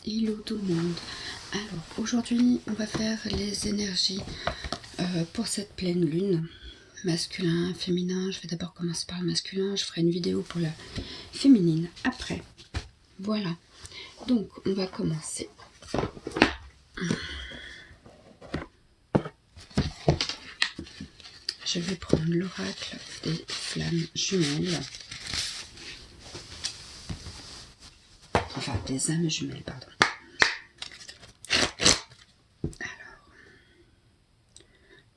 Hello tout le monde. Alors aujourd'hui on va faire les énergies pour cette pleine lune, masculin, féminin. Je vais d'abord commencer par le masculin, je ferai une vidéo pour la féminine après. Voilà, donc on va commencer. Je vais prendre l'oracle des flammes jumelles. Enfin, des âmes jumelles, pardon. Alors,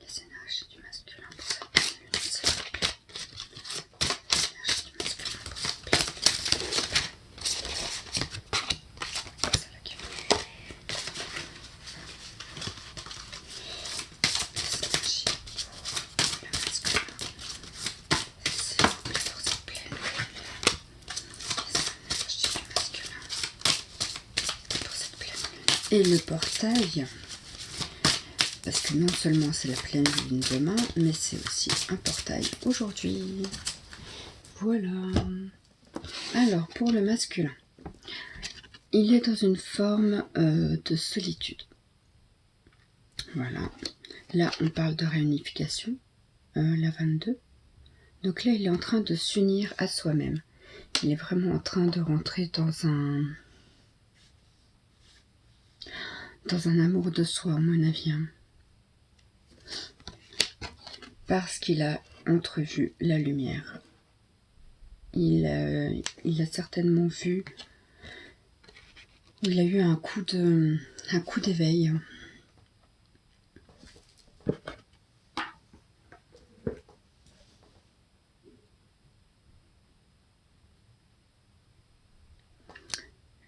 les énergies du masculin pour cette pleine lune, s'il vous plaît. Les énergies du masculin pour cette pleine lune. C'est celle-là qui est venue. Les énergies pour le masculin, s'il vous plaît, pour cette pleine lune. Les énergies du masculin pour cette pleine lune. Et le portail, parce que non seulement c'est la pleine lune demain, mais c'est aussi un portail aujourd'hui. Voilà. Alors, pour le masculin, il est dans une forme de solitude. Voilà. Là, on parle de réunification, la 22. Donc là, il est en train de s'unir à soi-même. Il est vraiment en train de rentrer dans un amour de soi, à mon avis. Parce qu'il a entrevu la lumière. Il a certainement vu, il a eu un coup d'éveil.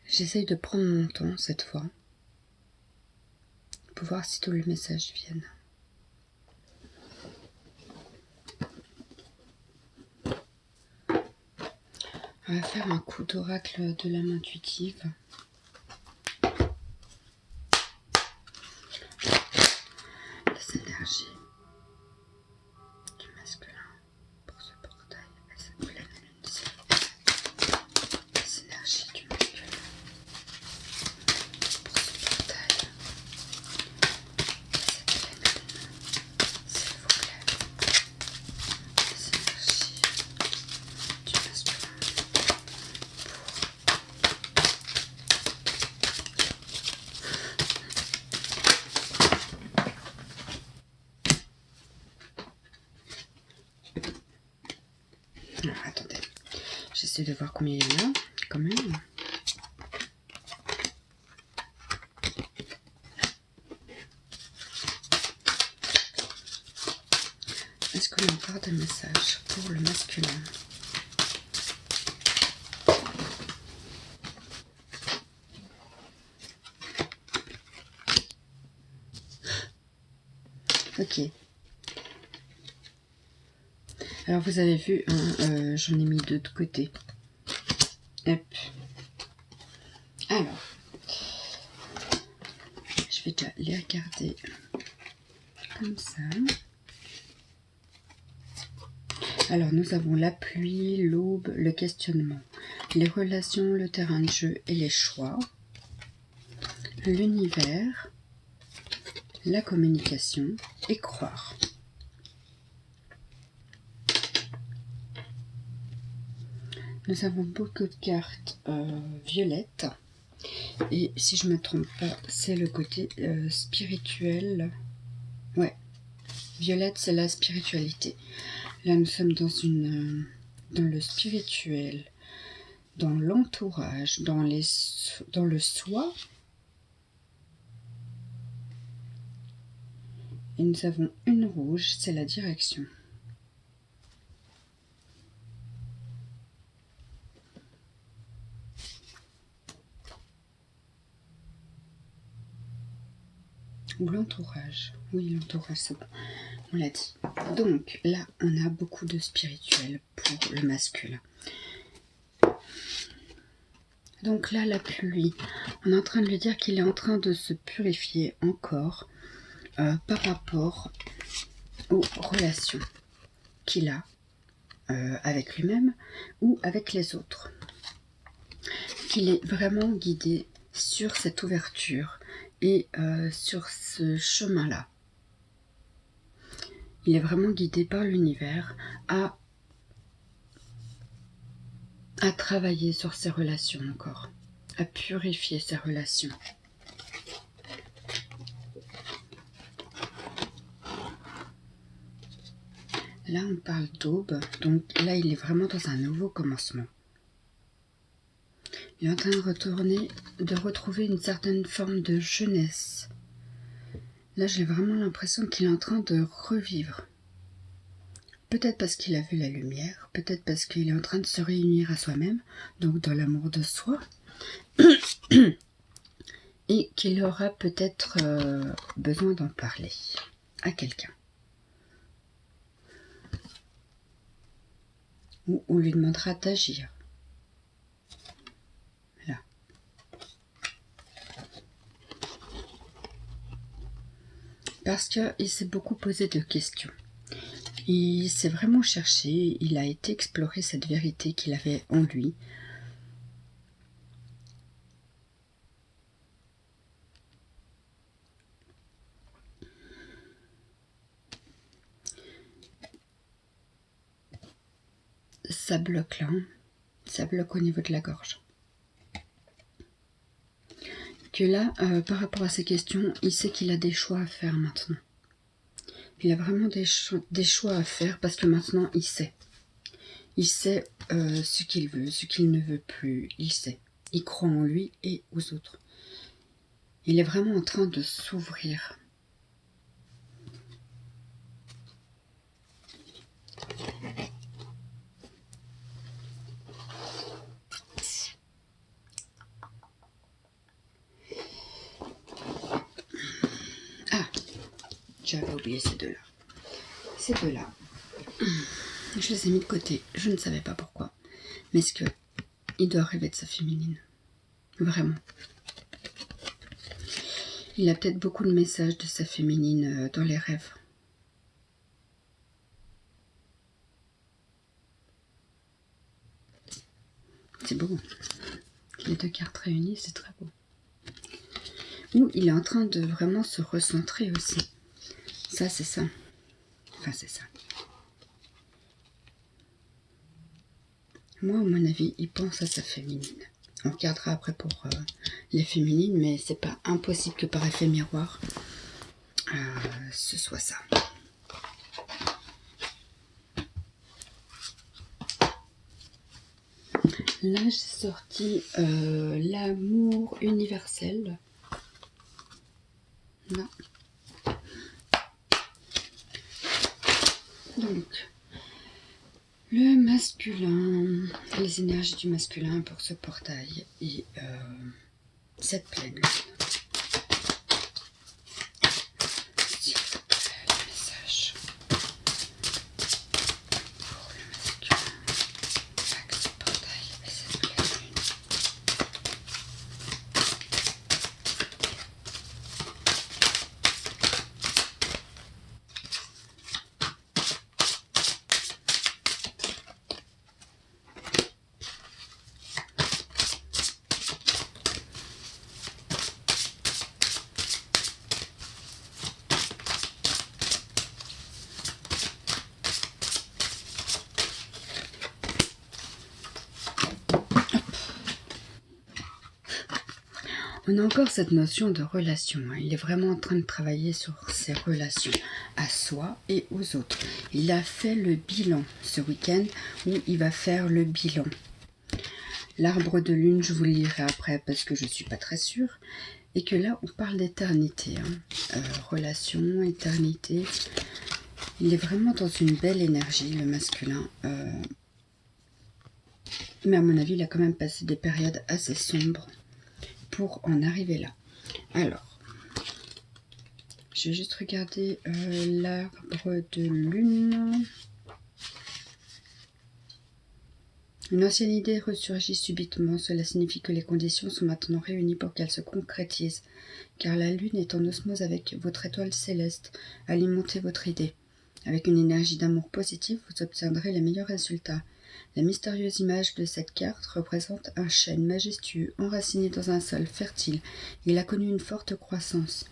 J'essaye de prendre mon temps cette fois, pour voir si tous les messages viennent. On va faire un coup d'oracle de l'âme intuitive. Les énergies du masculin pour ce portail et cette pleine lune. Les énergies du masculin pour ce portail et cette pleine lune, s'il vous plaît. Les énergies du masculin. Alors, attendez, j'essaie de voir combien il y en a, quand même. Est-ce qu'on a encore des messages pour le masculin? Ok. Alors vous avez vu, hein, j'en ai mis deux de côté. Hop. Alors, je vais déjà les regarder comme ça. Alors nous avons la pluie, l'aube, le questionnement, les relations, le terrain de jeu et les choix, l'univers, la communication et croire. Nous avons beaucoup de cartes violettes. Et si je ne me trompe pas, c'est le côté spirituel. Ouais, violette, c'est la spiritualité. Là, nous sommes dans le spirituel, dans l'entourage, dans le soi. Et nous avons une rouge, c'est la direction. Ou l'entourage. Oui, l'entourage, c'est bon. On l'a dit. Donc, là, on a beaucoup de spirituel pour le masculin. Donc là, la pluie, on est en train de lui dire qu'il est en train de se purifier encore par rapport aux relations qu'il a avec lui-même ou avec les autres. Qu'il est vraiment guidé sur cette ouverture et sur ce chemin-là. Il est vraiment guidé par l'univers à travailler sur ses relations encore, à purifier ses relations. Là, on parle d'aube, donc là, il est vraiment dans un nouveau commencement. Il est en train de retrouver une certaine forme de jeunesse. Là, j'ai vraiment l'impression qu'il est en train de revivre. Peut-être parce qu'il a vu la lumière, peut-être parce qu'il est en train de se réunir à soi-même, donc dans l'amour de soi, et qu'il aura peut-être besoin d'en parler à quelqu'un. Ou on lui demandera d'agir. Là. Parce qu'il s'est beaucoup posé de questions. Il s'est vraiment cherché, il a été explorer cette vérité qu'il avait en lui. Ça bloque là, hein. Ça bloque au niveau de la gorge. Que là, par rapport à ces questions, il sait qu'il a des choix à faire maintenant. Il a vraiment des choix à faire parce que maintenant il sait. Il sait ce qu'il veut, ce qu'il ne veut plus. Il sait. Il croit en lui et aux autres. Il est vraiment en train de s'ouvrir. Ah, j'avais oublié ces deux-là. Ces deux-là. Je les ai mis de côté. Je ne savais pas pourquoi. Mais est-ce que il doit rêver de sa féminine? Vraiment. Il a peut-être beaucoup de messages de sa féminine dans les rêves. C'est beau. Les deux cartes réunies, c'est très beau. Ou il est en train de vraiment se recentrer aussi. Ça, c'est ça. Enfin, c'est ça. Moi, à mon avis, il pense à sa féminine. On regardera après pour les féminines, mais c'est pas impossible que par effet miroir, ce soit ça. Là, j'ai sorti l'amour universel. Là. Donc, le masculin, les énergies du masculin pour ce portail et cette pleine lune. S'il vous plaît, le message pour le masculin avec ce portail et cette pleine lune. On a encore cette notion de relation. Il est vraiment en train de travailler sur ses relations à soi et aux autres. Il a fait le bilan ce week-end où il va faire le bilan. L'arbre de lune, je vous le lirai après parce que je ne suis pas très sûre. Et que là, on parle d'éternité. Relation, éternité. Il est vraiment dans une belle énergie, le masculin. Mais à mon avis, il a quand même passé des périodes assez sombres pour en arriver là. Alors, je vais juste regarder l'arbre de lune. Une ancienne idée ressurgit subitement. Cela signifie que les conditions sont maintenant réunies pour qu'elle se concrétise. Car la lune est en osmose avec votre étoile céleste. Alimentez votre idée. Avec une énergie d'amour positif, vous obtiendrez les meilleurs résultats. La mystérieuse image de cette carte représente un chêne majestueux enraciné dans un sol fertile. Il a connu une forte croissance.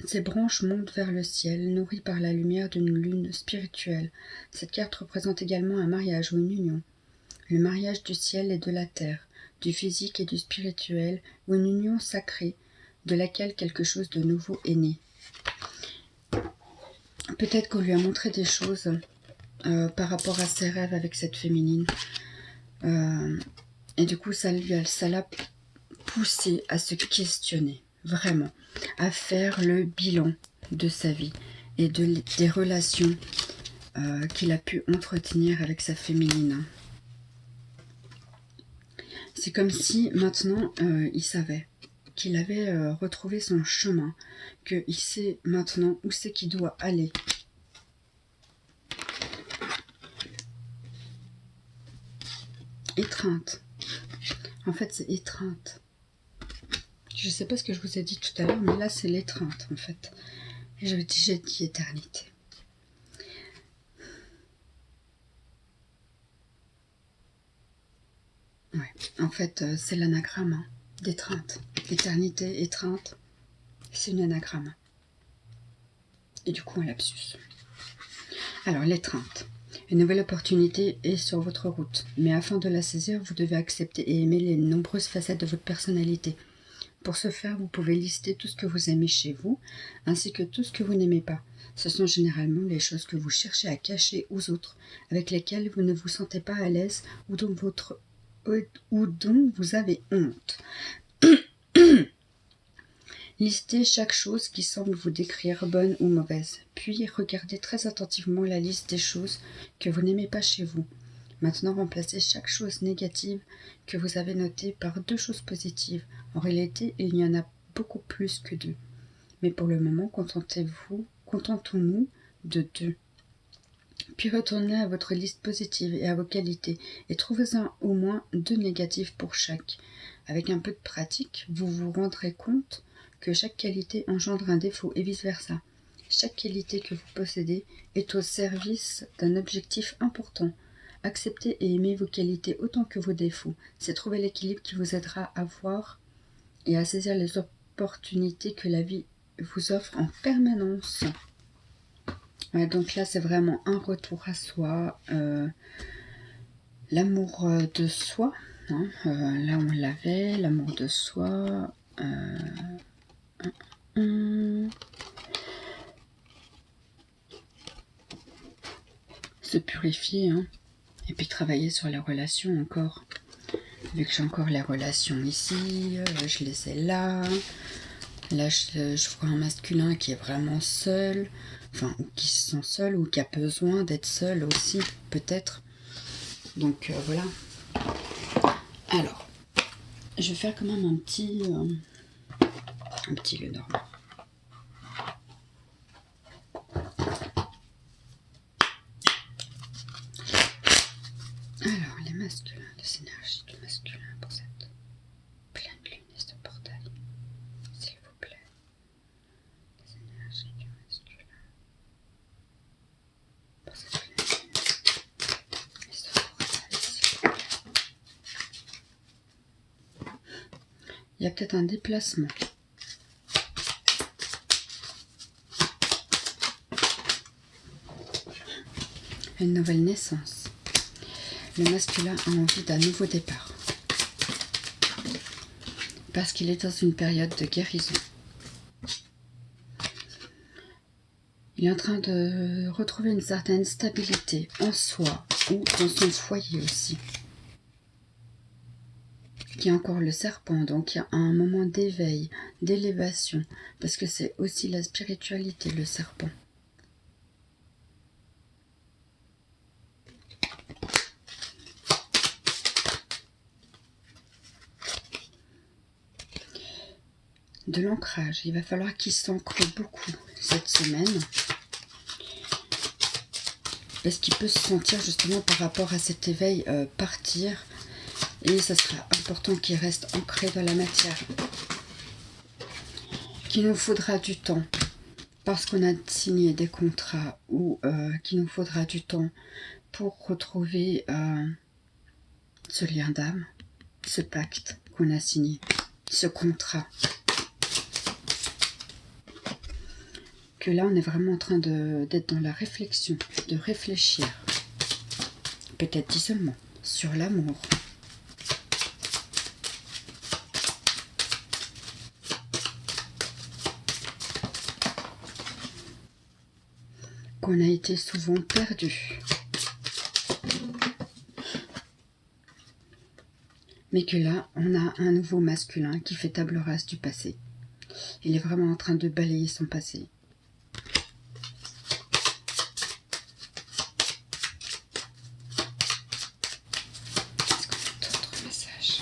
Ses branches montent vers le ciel, nourries par la lumière d'une lune spirituelle. Cette carte représente également un mariage ou une union. Le mariage du ciel et de la terre, du physique et du spirituel, ou une union sacrée, de laquelle quelque chose de nouveau est né. Peut-être qu'on lui a montré des choses par rapport à ses rêves avec cette féminine. Et du coup, ça l'a poussé à se questionner, vraiment, à faire le bilan de sa vie et des relations qu'il a pu entretenir avec sa féminine. C'est comme si maintenant il savait qu'il avait retrouvé son chemin, qu'il sait maintenant où c'est qu'il doit aller. Étreinte. En fait, c'est étreinte. Je ne sais pas ce que je vous ai dit tout à l'heure, mais là, c'est l'étreinte, en fait. Et j'ai dit éternité. Ouais, en fait, c'est l'anagramme hein, d'étreinte. Éternité, étreinte, c'est une anagramme. Et du coup, un lapsus. Alors, l'étreinte. Une nouvelle opportunité est sur votre route, mais afin de la saisir, vous devez accepter et aimer les nombreuses facettes de votre personnalité. Pour ce faire, vous pouvez lister tout ce que vous aimez chez vous, ainsi que tout ce que vous n'aimez pas. Ce sont généralement les choses que vous cherchez à cacher aux autres, avec lesquelles vous ne vous sentez pas à l'aise ou dont vous avez honte. Listez chaque chose qui semble vous décrire bonne ou mauvaise, puis regardez très attentivement la liste des choses que vous n'aimez pas chez vous. Maintenant, remplacez chaque chose négative que vous avez notée par 2 choses positives. En réalité, il y en a beaucoup plus que 2. Mais pour le moment, contentons-nous de 2. Puis retournez à votre liste positive et à vos qualités et trouvez-en au moins 2 négatives pour chaque. Avec un peu de pratique, vous vous rendrez compte que chaque qualité engendre un défaut et vice-versa. Chaque qualité que vous possédez est au service d'un objectif important. Acceptez et aimez vos qualités autant que vos défauts. C'est trouver l'équilibre qui vous aidera à voir et à saisir les opportunités que la vie vous offre en permanence. Ouais, donc là, c'est vraiment un retour à soi, l'amour de soi. Hein, là, on l'avait, l'amour de soi. Se purifier, hein, et puis travailler sur la relation encore. Vu que j'ai encore les relations ici, je les ai là. Là, je vois un masculin qui est vraiment seul, enfin, ou qui se sent seul, ou qui a besoin d'être seul aussi, peut-être. Donc, voilà. Alors, je vais faire quand même un petit Lenormand. Alors, les masculins, les énergies du masculin pour cette pleine lune et ce portail, s'il vous plaît. Les énergies du masculin pour cette pleine lune et ce portail, s'il vous plaît. Il y a peut-être un déplacement. Une nouvelle naissance. Le masculin a envie d'un nouveau départ. Parce qu'il est dans une période de guérison. Il est en train de retrouver une certaine stabilité en soi ou dans son foyer aussi. Il y a encore le serpent, donc il y a un moment d'éveil, d'élévation, parce que c'est aussi la spiritualité, le serpent. De l'ancrage, il va falloir qu'il s'ancre beaucoup cette semaine. Parce qu'il peut se sentir justement par rapport à cet éveil partir. Et ça sera important qu'il reste ancré dans la matière. Qu'il nous faudra du temps. Parce qu'on a signé des contrats ou qu'il nous faudra du temps pour retrouver ce lien d'âme, ce pacte qu'on a signé, ce contrat. Que là, on est vraiment en train d'être dans la réflexion, de réfléchir, peut-être d'isolement, sur l'amour. Qu'on a été souvent perdu. Mais que là, on a un nouveau masculin qui fait table rase du passé. Il est vraiment en train de balayer son passé. Est-ce qu'on a d'autres messages?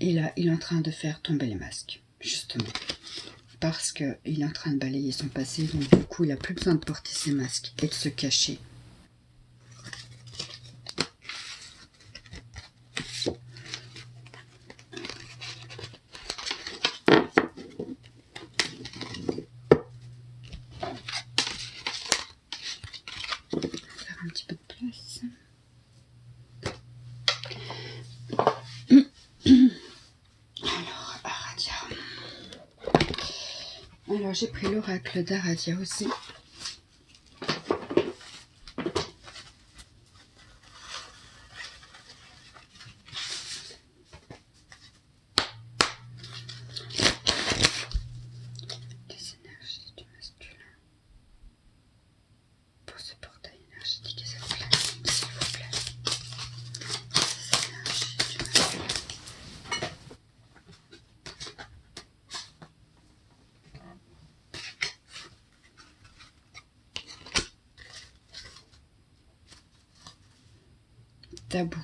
Et là, il est en train de faire tomber les masques, justement. Parce qu'il est en train de balayer son passé, donc du coup, il n'a plus besoin de porter ses masques et de se cacher. Faire un petit peu de place. Alors, Aradia. Alors, j'ai pris l'oracle d'Aradia aussi. Les énergies du masculin. Pour ce portail énergétique et cette planète, s'il vous plaît. Les énergies du masculin. Tabou.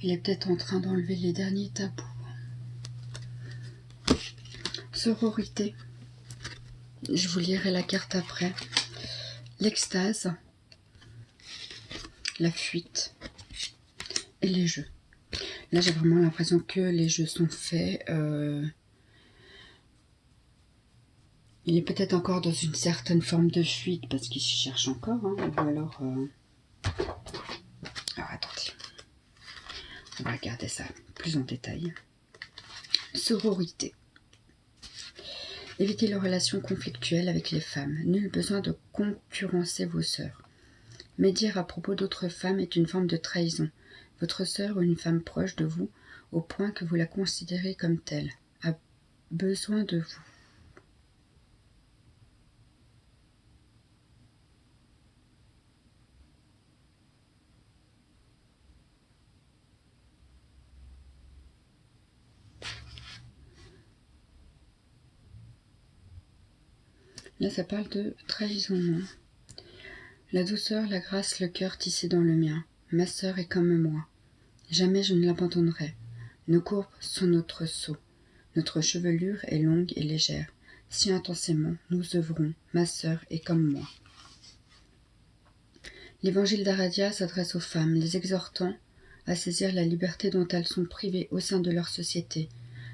Il est peut-être en train d'enlever les derniers tabous. Sororité. Je vous lirai la carte après. L'extase. La fuite. Et les jeux. Là, j'ai vraiment l'impression que les jeux sont faits. Il est peut-être encore dans une certaine forme de fuite parce qu'il s'y cherche encore. Hein, ou alors... Alors, attendez. On va regarder ça plus en détail. Sororité. Évitez les relations conflictuelles avec les femmes. Nul besoin de concurrencer vos sœurs. Médire à propos d'autres femmes est une forme de trahison. Votre sœur ou une femme proche de vous, au point que vous la considérez comme telle, a besoin de vous. Là, ça parle de trahison. La douceur, la grâce, le cœur tissé dans le mien. Ma sœur est comme moi. Jamais je ne l'abandonnerai. Nos courbes sont notre sceau. Notre chevelure est longue et légère. Si intensément nous œuvrons, ma sœur est comme moi. L'évangile d'Aradia s'adresse aux femmes, les exhortant à saisir la liberté dont elles sont privées au sein de leur société.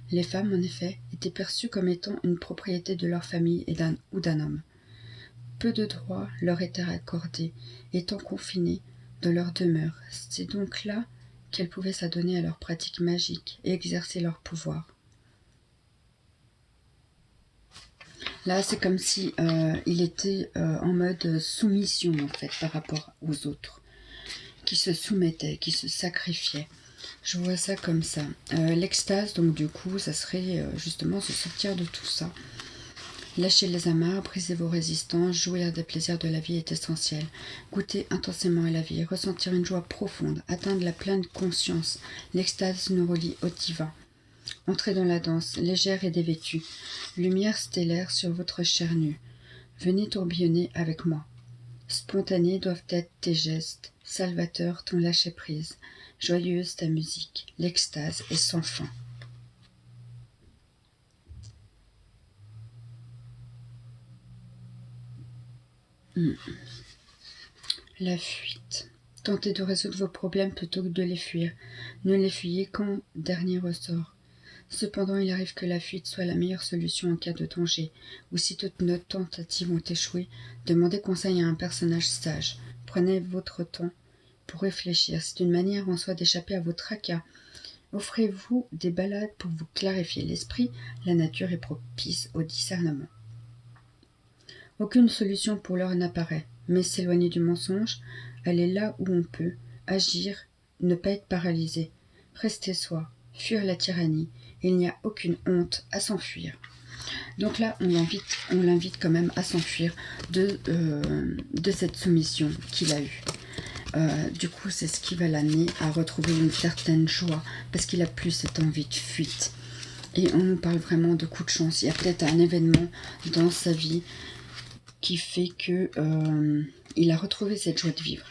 Les femmes, en effet, étaient perçues comme étant une propriété de leur famille ou d'un homme. Peu de droits leur étaient accordés, étant confinées dans leur demeure. C'est donc là qu'elles pouvaient s'adonner à leurs pratiques magiques et exercer leur pouvoir. Là, c'est comme si il était en mode soumission, en fait, par rapport aux autres, qui se soumettaient, qui se sacrifiaient. Je vois ça comme ça. L'extase, donc du coup, ça serait justement se sortir de tout ça. Lâcher les amarres, briser vos résistances, jouir des plaisirs de la vie est essentiel. Goûter intensément à la vie, ressentir une joie profonde, atteindre la pleine conscience. L'extase nous relie au divin. Entrez dans la danse, légère et dévêtue. Lumière stellaire sur votre chair nue. Venez tourbillonner avec moi. Spontanés doivent être tes gestes, salvateurs ton lâcher-prise. Joyeuse ta musique, l'extase est sans fin. La fuite. Tentez de résoudre vos problèmes plutôt que de les fuir. Ne les fuyez qu'en dernier ressort. Cependant, il arrive que la fuite soit la meilleure solution en cas de danger, ou si toutes nos tentatives ont échoué, demandez conseil à un personnage sage. Prenez votre temps pour réfléchir. C'est une manière en soi d'échapper à vos tracas. Offrez-vous des balades pour vous clarifier l'esprit. La nature est propice au discernement. Aucune solution pour l'heure n'apparaît, mais s'éloigner du mensonge, aller là où on peut, agir, ne pas être paralysé, rester soi, fuir la tyrannie. Il n'y a aucune honte à s'enfuir. Donc là, on l'invite quand même à s'enfuir de cette soumission qu'il a eue. Du coup, c'est ce qui va l'amener à retrouver une certaine joie, parce qu'il a plus cette envie de fuite. Et on nous parle vraiment de coup de chance. Il y a peut-être un événement dans sa vie qui fait que il a retrouvé cette joie de vivre.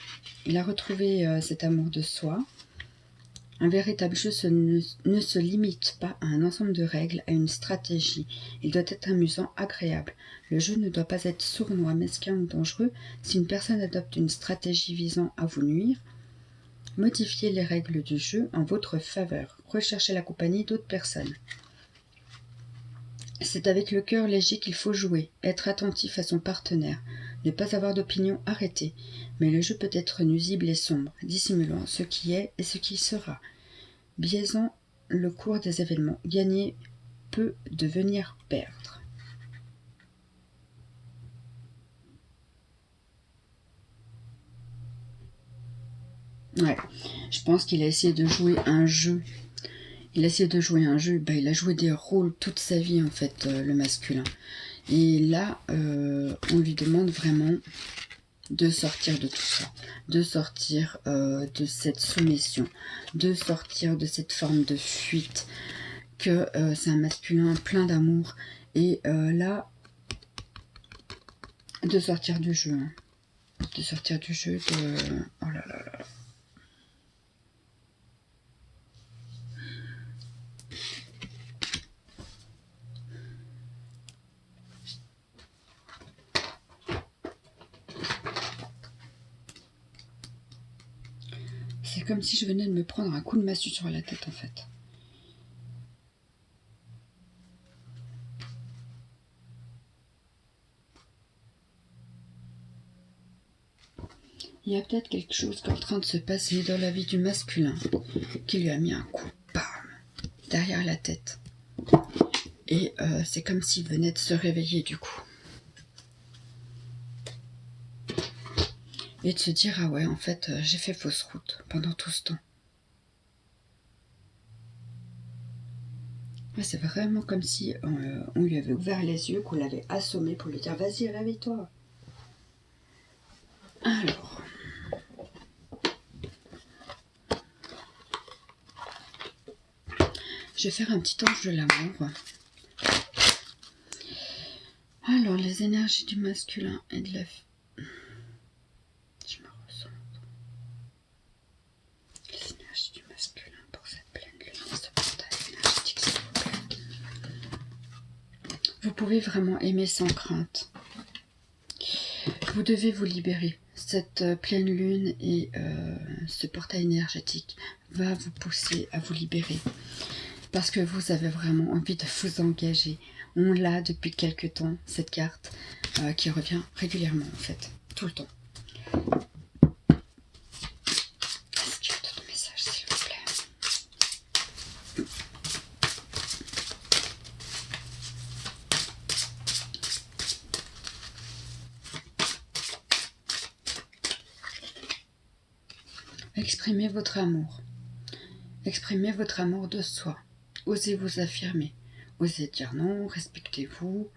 Il a retrouvé cet amour de soi. Un véritable jeu ne se limite pas à un ensemble de règles, à une stratégie. Il doit être amusant, agréable. Le jeu ne doit pas être sournois, mesquin ou dangereux. Si une personne adopte une stratégie visant à vous nuire, modifiez les règles du jeu en votre faveur. Recherchez la compagnie d'autres personnes. C'est avec le cœur léger qu'il faut jouer, être attentif à son partenaire, ne pas avoir d'opinion arrêtée. Mais le jeu peut être nuisible et sombre, dissimulant ce qui est et ce qui sera. Biaisant le cours des événements, gagner peut devenir perdre. Ouais, je pense qu'il a essayé de jouer un jeu. Il a joué des rôles toute sa vie en fait, le masculin. Et là, on lui demande vraiment de sortir de tout ça, de sortir de cette soumission, de sortir de cette forme de fuite, que c'est un masculin plein d'amour, et là, de sortir du jeu, oh là là là. C'est comme si je venais de me prendre un coup de massue sur la tête en fait. Il y a peut-être quelque chose qui est en train de se passer dans la vie du masculin qui lui a mis un coup, bam, derrière la tête. Et c'est comme s'il venait de se réveiller du coup. Et de se dire, ah ouais, en fait, j'ai fait fausse route pendant tout ce temps. Ouais, c'est vraiment comme si on lui avait ouvert les yeux, qu'on l'avait assommé pour lui dire, vas-y, réveille-toi. Alors... je vais faire un petit ange de l'amour. Alors, les énergies du masculin et de la... je me recentre. Les énergies du masculin pour cette pleine lune et ce portail énergétique, s'il vous plaît. Vous pouvez vraiment aimer sans crainte. Vous devez vous libérer. Cette pleine lune et ce portail énergétique va vous pousser à vous libérer. Parce que vous avez vraiment envie de vous engager. On l'a depuis quelques temps, cette carte, qui revient régulièrement en fait, tout le temps. Est-ce qu'il y a d'autres messages, s'il vous plaît? Exprimez votre amour. Exprimez votre amour de soi. Osez vous affirmer. Osez dire non, respectez-vous.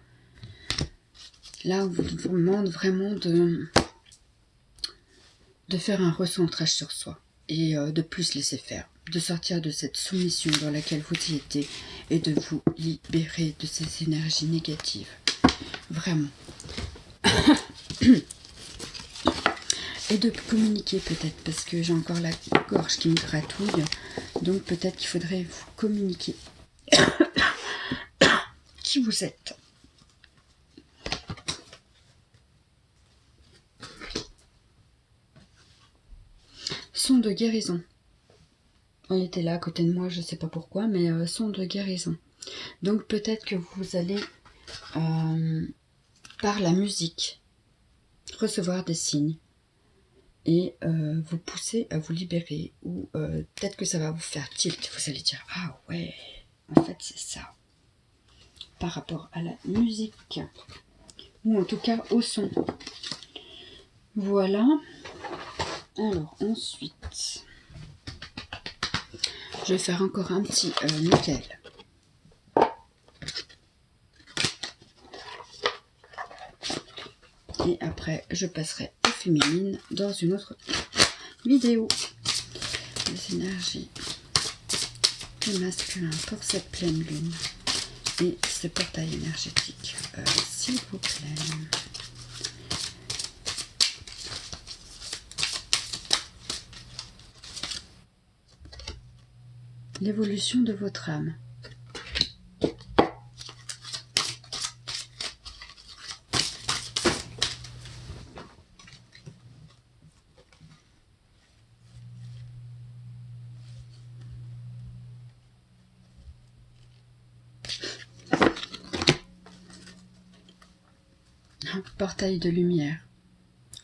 Là, on vous demande vraiment de faire un recentrage sur soi et de plus laisser faire, de sortir de cette soumission dans laquelle vous y étiez et de vous libérer de ces énergies négatives. Vraiment. Et de communiquer peut-être, parce que j'ai encore la gorge qui me gratouille, donc peut-être qu'il faudrait vous communiquer qui vous êtes. Son de guérison. Elle était là à côté de moi, je ne sais pas pourquoi, mais son de guérison. Donc peut-être que vous allez, par la musique, recevoir des signes. et vous pousser à vous libérer. Ou peut-être que ça va vous faire tilt. Vous allez dire, ah ouais, en fait c'est ça. Par rapport à la musique. Ou en tout cas au son. Voilà. Alors ensuite, je vais faire encore un petit nickel. Et après, je passerai au féminine dans une autre vidéo. Les énergies du masculin pour cette pleine lune. Et ce portail énergétique, s'il vous plaît. L'évolution de votre âme. Portail de lumière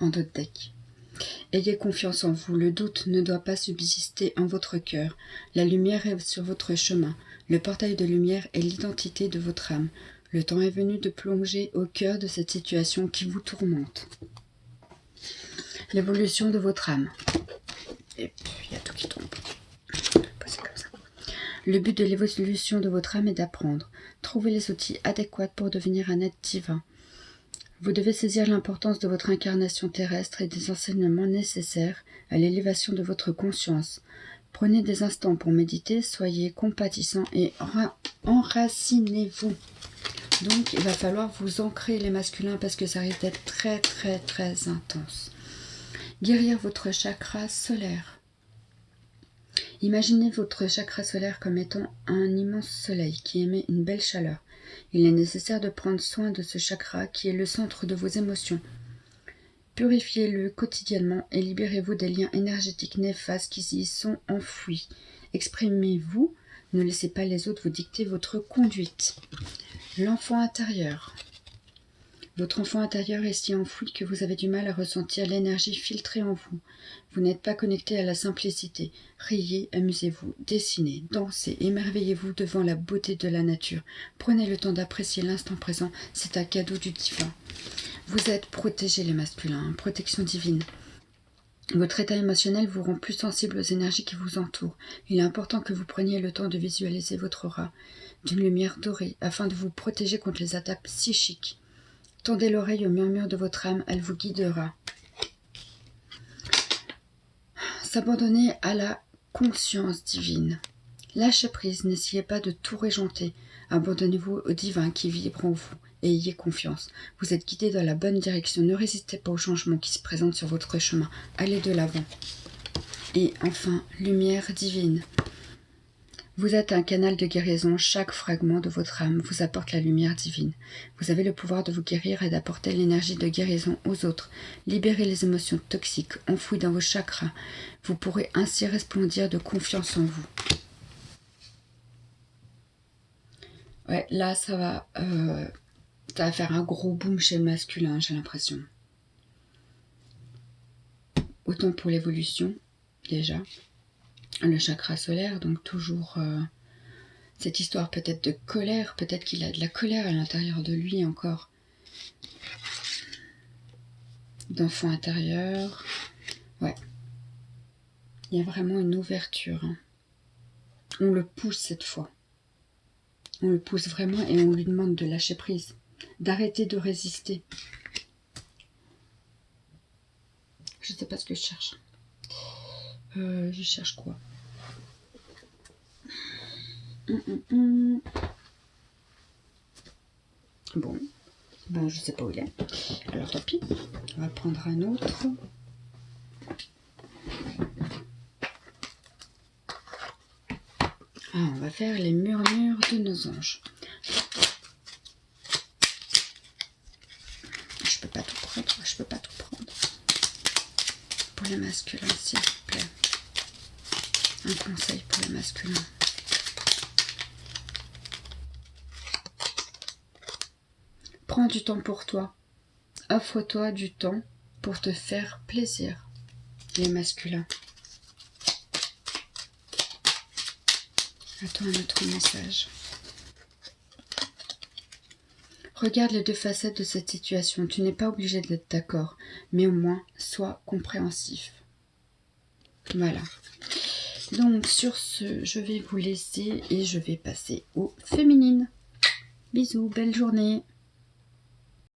en d'autres decks. Ayez confiance en vous, le doute ne doit pas subsister en votre cœur. La lumière est sur votre chemin. Le portail de lumière est l'identité de votre âme. Le temps est venu de plonger au cœur de cette situation qui vous tourmente. L'évolution de votre âme. Et puis il y a tout qui tombe. C'est comme ça. Le but de l'évolution de votre âme est d'apprendre. Trouvez les outils adéquats pour devenir un être divin. Vous devez saisir l'importance de votre incarnation terrestre et des enseignements nécessaires à l'élévation de votre conscience. Prenez des instants pour méditer, soyez compatissant et enracinez-vous. Donc, il va falloir vous ancrer les masculins parce que ça risque d'être très, très, très intense. Guérir votre chakra solaire. Imaginez votre chakra solaire comme étant un immense soleil qui émet une belle chaleur. Il est nécessaire de prendre soin de ce chakra qui est le centre de vos émotions. Purifiez-le quotidiennement et libérez-vous des liens énergétiques néfastes qui y sont enfouis. Exprimez-vous, ne laissez pas les autres vous dicter votre conduite. L'enfant intérieur. Votre enfant intérieur est si enfoui que vous avez du mal à ressentir l'énergie filtrée en vous. Vous n'êtes pas connecté à la simplicité. Riez, amusez-vous, dessinez, dansez, émerveillez-vous devant la beauté de la nature. Prenez le temps d'apprécier l'instant présent, c'est un cadeau du divin. Vous êtes protégés les masculins, protection divine. Votre état émotionnel vous rend plus sensible aux énergies qui vous entourent. Il est important que vous preniez le temps de visualiser votre aura d'une lumière dorée afin de vous protéger contre les attaques psychiques. Tendez l'oreille au murmure de votre âme, elle vous guidera. S'abandonner à la conscience divine. Lâchez prise, n'essayez pas de tout régenter. Abandonnez-vous au divin qui vibre en vous et ayez confiance. Vous êtes guidé dans la bonne direction. Ne résistez pas aux changements qui se présentent sur votre chemin. Allez de l'avant. Et enfin, lumière divine. Vous êtes un canal de guérison. Chaque fragment de votre âme vous apporte la lumière divine. Vous avez le pouvoir de vous guérir et d'apporter l'énergie de guérison aux autres. Libérez les émotions toxiques enfouies dans vos chakras. Vous pourrez ainsi resplendir de confiance en vous. Ouais, là, ça va faire un gros boom chez le masculin, j'ai l'impression. Autant pour l'évolution, déjà. Le chakra solaire, donc toujours cette histoire peut-être de colère, peut-être qu'il a de la colère à l'intérieur de lui encore. D'enfant intérieur. Ouais. Il y a vraiment une ouverture. Hein. On le pousse cette fois. On le pousse vraiment et on lui demande de lâcher prise. D'arrêter de résister. Je ne sais pas ce que je cherche. Je cherche quoi? Bon, ben je sais pas où il est. Alors tant pis, on va prendre un autre. Ah, on va faire les murmures de nos anges. Je peux pas tout prendre, je peux pas tout prendre. Pour les masculins, s'il vous plaît. Un conseil pour les masculins. Prends du temps pour toi. Offre-toi du temps pour te faire plaisir. les masculins. À toi un autre message. Regarde les deux facettes de cette situation. Tu n'es pas obligé d'être d'accord, mais au moins, sois compréhensif. Voilà. Donc, sur ce, je vais vous laisser et je vais passer aux féminines. Bisous, belle journée.